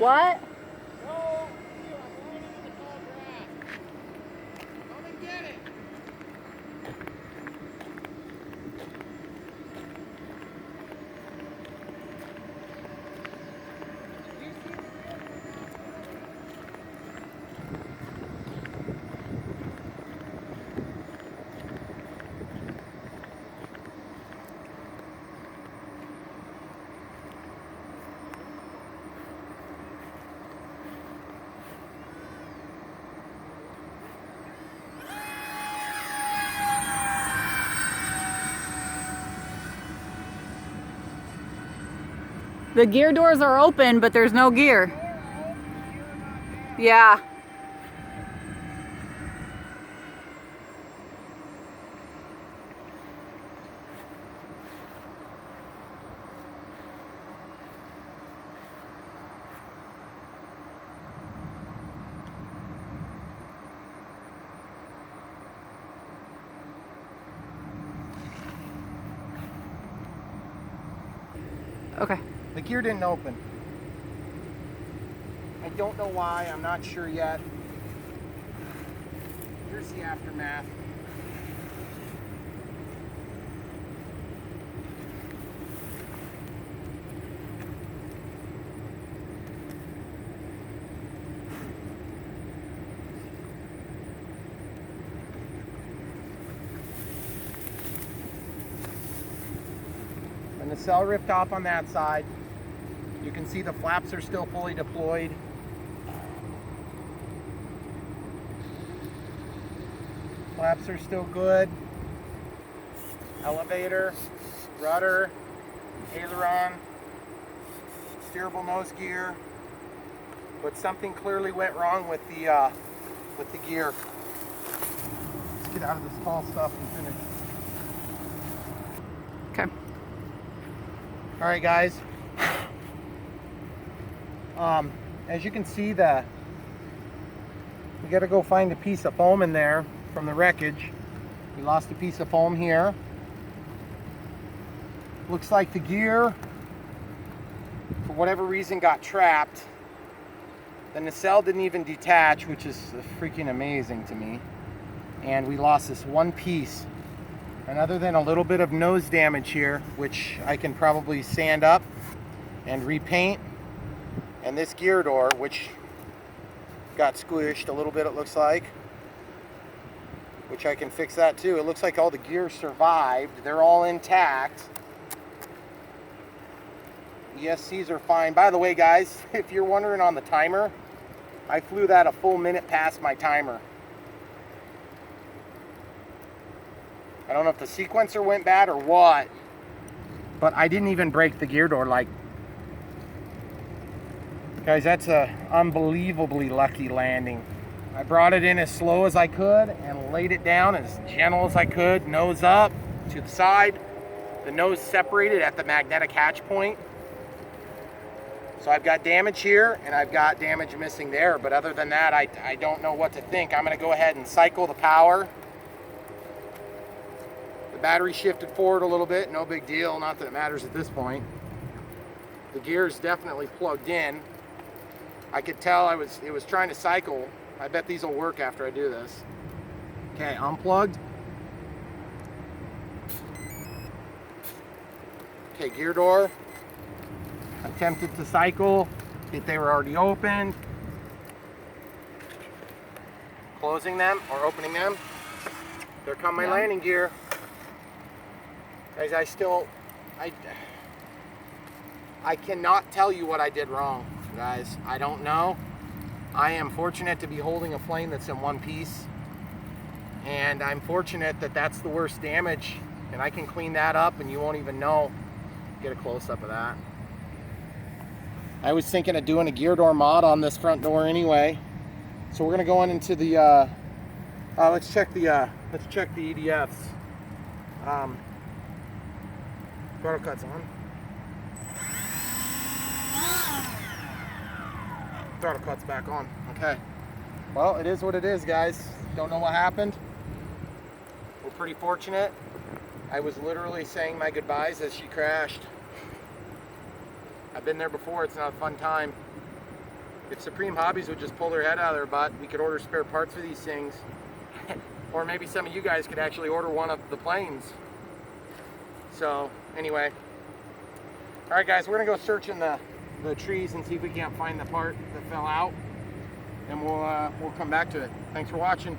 What? No, I'm running in the tall grass. Come and get it. The gear doors are open, but there's no gear. Yeah. Okay. The gear didn't open. I don't know why, I'm not sure yet. Here's the aftermath. And the cell ripped off on that side. You can see the flaps are still fully deployed. Flaps are still good. Elevator, rudder, aileron, steerable nose gear. But something clearly went wrong with the gear. Let's get out of this tall stuff and finish. Okay. All right, guys. As you can see, we got to go find a piece of foam in there from the wreckage. We lost a piece of foam here. Looks like the gear, for whatever reason, got trapped. The nacelle didn't even detach, which is freaking amazing to me. And we lost this one piece. And other than a little bit of nose damage here, which I can probably sand up and repaint, and this gear door, which got squished a little bit, it looks like, which I can fix that too. It looks like all the gears survived. They're all intact. ESCs are fine. By the way, guys, if you're wondering on the timer, I flew that a full minute past my timer. I don't know if the sequencer went bad or what, but I didn't even break the gear door. Like, guys, that's a unbelievably lucky landing. I brought it in as slow as I could and laid it down as gentle as I could, nose up to the side. The nose separated at the magnetic hatch point. So I've got damage here and I've got damage missing there, but other than that, I don't know what to think. I'm gonna go ahead and cycle the power. The battery shifted forward a little bit, no big deal, not that it matters at this point. The gear is definitely plugged in. I could tell it was trying to cycle. I bet these will work after I do this. Okay, unplugged. Okay, gear door. Attempted to cycle, if they were already opened. Closing them or opening them. There come my landing gear. Guys, I cannot tell you what I did wrong, guys. I don't know. I am fortunate to be holding a plane that's in one piece. And I'm fortunate that that's the worst damage. And I can clean that up and you won't even know. Get a close-up of that. I was thinking of doing a gear door mod on this front door anyway. So we're gonna go on into the, let's check the EDFs. Throttle cuts on. Throttle cuts back on. Okay. Well, it is what it is, guys. Don't know what happened. We're pretty fortunate. I was literally saying my goodbyes as she crashed. I've been there before. It's not a fun time. if Supreme Hobbies would just pull their head out of their butt, we could order spare parts for these things. Or maybe some of you guys could actually order one of the planes. So anyway, all right guys, we're gonna go search in the trees and see if we can't find the part that fell out, and we'll come back to it. Thanks for watching.